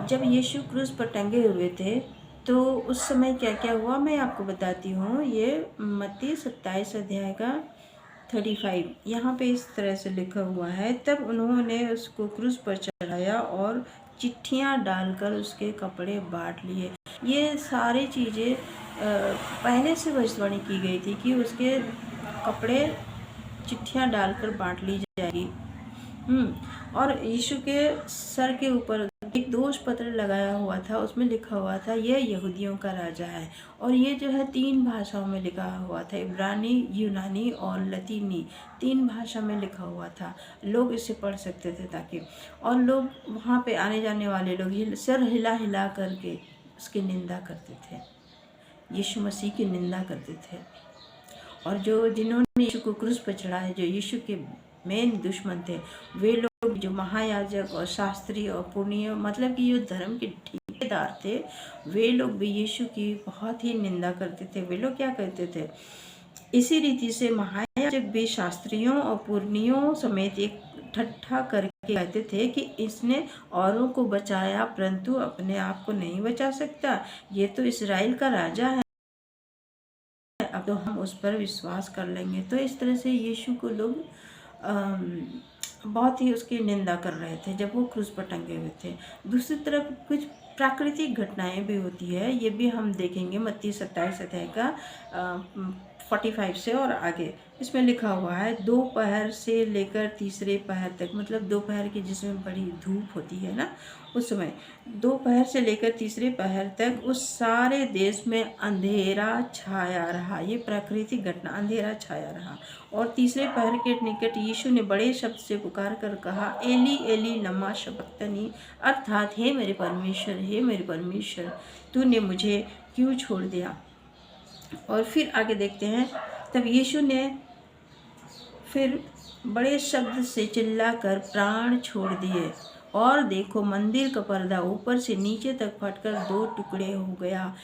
जब यीशु क्रूस पर टंगे हुए थे तो उस समय क्या क्या हुआ मैं आपको बताती हूँ। ये मत्ती 27 अध्याय का 35 यहाँ पे इस तरह से लिखा हुआ है। तब उन्होंने उसको क्रूस पर चढ़ाया और चिट्ठियाँ डालकर उसके कपड़े बांट लिए। ये सारी चीज़ें पहले से भविष्यवाणी की गई थी कि उसके कपड़े चिट्ठियाँ डालकर बांट ली जाएगी। और यीशु के सर के ऊपर एक दोष पत्र लगाया हुआ था, उसमें लिखा हुआ था यह यहूदियों का राजा है। और ये जो है 3 भाषाओं में लिखा हुआ था, इब्रानी, यूनानी और लतीनी, 3 भाषा में लिखा हुआ था। लोग इसे पढ़ सकते थे ताकि, और लोग वहाँ पे आने जाने वाले लोग सर हिला हिला करके उसकी निंदा करते थे, यीशु मसीह की निंदा करते थे। और जिन्होंने यीशु को क्रूस पर चढ़ाया, जो यीशु के मेन दुश्मन थे, वे लोग जो महायाजक और शास्त्री और पुण्य मतलब कि जो धर्म के ठेकेदार थे, वे लोग भी यीशु की बहुत ही निंदा करते थे। वे लोग क्या करते थे, इसी रीति से महायाजक भी शास्त्रियों और पुर्णियों समेत एक ठट्ठा करके कहते थे कि इसने औरों को बचाया परंतु अपने आप को नहीं बचा सकता। ये तो इस्राएल का राजा है, अब तो हम उस पर विश्वास कर लेंगे। तो इस तरह से यीशु को लोग बहुत ही उसकी निंदा कर रहे थे जब वो क्रूस पर टंगे हुए थे। दूसरी तरफ कुछ प्राकृतिक घटनाएं भी होती है, ये भी हम देखेंगे मत्ती 27 अध्याय का 45 से और आगे। इसमें लिखा हुआ है दोपहर से लेकर तीसरे पहर तक, मतलब दोपहर की जिसमें बड़ी धूप होती है ना, उस समय दोपहर से लेकर तीसरे पहर तक उस सारे देश में अंधेरा छाया रहा। ये प्राकृतिक घटना, अंधेरा छाया रहा। और तीसरे पहर के निकट यीशु ने बड़े शब्द से पुकार कर कहा, एली एली लमा शबक्तनी, अर्थात हे मेरे परमेश्वर, हे मेरे परमेश्वर, तूने मुझे क्यों छोड़ दिया। और फिर आगे देखते हैं, तब यीशु ने फिर बड़े शब्द से चिल्लाकर प्राण छोड़ दिए और देखो मंदिर का पर्दा ऊपर से नीचे तक फटकर 2 टुकड़े हो गया।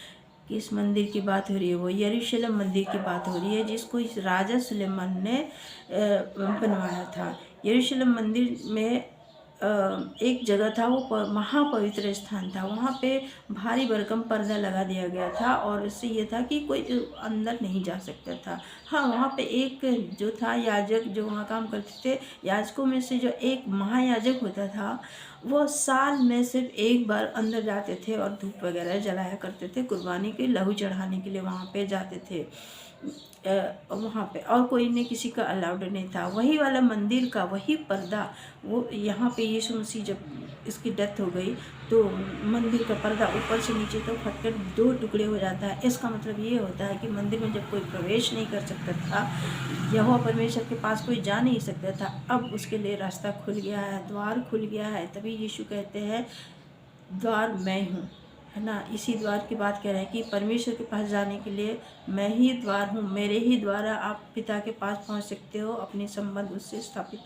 किस मंदिर की बात हो रही है, वो यरूशलेम मंदिर की बात हो रही है, जिसको इस राजा सुलेमान ने बनवाया था। यरूशलेम मंदिर में एक जगह था, वो महापवित्र स्थान था। वहाँ पे भारी भरकम पर्दा लगा दिया गया था और इससे ये था कि कोई अंदर नहीं जा सकता था। हाँ, वहाँ पे एक जो था याजक जो वहाँ काम करते थे, याजकों में से जो एक महायाजक होता था, वो साल में सिर्फ एक बार अंदर जाते थे और धूप वगैरह जलाया करते थे, कुर्बानी के लहू चढ़ाने के लिए वहाँ पे जाते थे। वहाँ पे और कोई ने किसी का अलाउड नहीं था। वही वाला मंदिर का वही पर्दा, वो यहाँ पे यीशु मसीह जब इसकी डेथ हो गई तो मंदिर का पर्दा ऊपर से नीचे तक फटकर 2 टुकड़े हो जाता है। इसका मतलब ये होता है कि मंदिर में जब कोई प्रवेश नहीं कर सकता था, यहोवा परमेश्वर के पास कोई जा नहीं सकता था, अब उसके लिए रास्ता खुल गया है, द्वार खुल गया है। तभी यीशु कहते हैं द्वार मैं हूँ, है ना। इसी द्वार की बात कह रहे हैं कि परमेश्वर के पास जाने के लिए मैं ही द्वार हूँ, मेरे ही द्वारा आप पिता के पास पहुँच सकते हो, अपने संबंध उससे स्थापित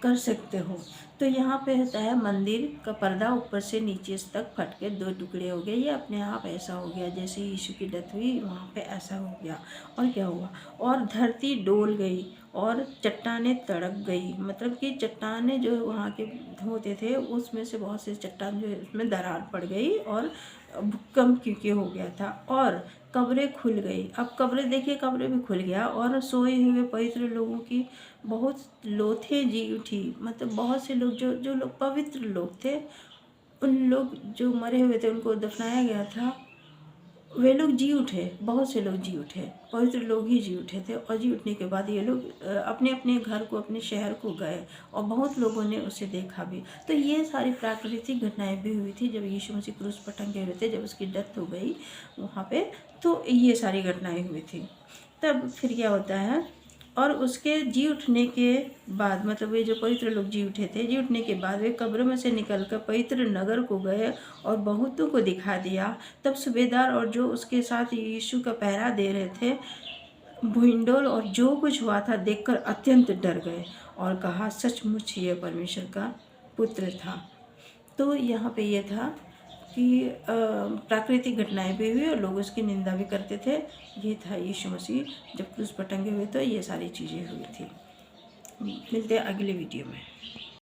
कर सकते हो। तो यहाँ पे होता है मंदिर का पर्दा ऊपर से नीचे तक फट के 2 टुकड़े हो गए। ये अपने आप ऐसा हो गया, जैसे यीशु की डेथ हुई वहाँ पे ऐसा हो गया। और क्या हुआ, और धरती डोल गई और चट्टानें तड़क गई। मतलब कि चट्टानें जो वहाँ के होते थे उसमें से बहुत से चट्टान जो है उसमें दरार पड़ गई और भूकंप क्योंकि हो गया था और कब्रें खुल गई। अब कब्रें देखिए, कब्रें भी खुल गया और सोए हुए पवित्र लोगों की बहुत लोथें जी उठी। मतलब बहुत से लोग जो लोग पवित्र लोग थे, उन लोग जो मरे हुए थे उनको दफनाया गया था, वे लोग जी उठे। बहुत से लोग जी उठे, पवित्र लोग ही जी उठे थे। और जी उठने के बाद ये लोग अपने अपने घर को, अपने शहर को गए और बहुत लोगों ने उसे देखा भी। तो ये सारी प्राकृतिक घटनाएं भी हुई थी जब यीशु मसीह क्रूस पर टंगे हुए थे, जब उसकी डेथ हो गई वहाँ पे, तो ये सारी घटनाएं हुई थी। तब फिर क्या होता है, और उसके जी उठने के बाद, मतलब वे जो पवित्र लोग जी उठे थे, जी उठने के बाद वे कब्रों में से निकलकर पवित्र नगर को गए और बहुतों को दिखा दिया। तब सूबेदार और जो उसके साथ यीशु का पहरा दे रहे थे, भूइंडोल और जो कुछ हुआ था देखकर अत्यंत डर गए और कहा, सचमुच ये परमेश्वर का पुत्र था। तो यहाँ पे ये था कि प्राकृतिक घटनाएं भी हुई और लोग उसकी निंदा भी करते थे। ये था यीशु मसीह जब क्रूस पर टंगे हुए, तो ये सारी चीज़ें हुई थी। मिलते हैं अगले वीडियो में।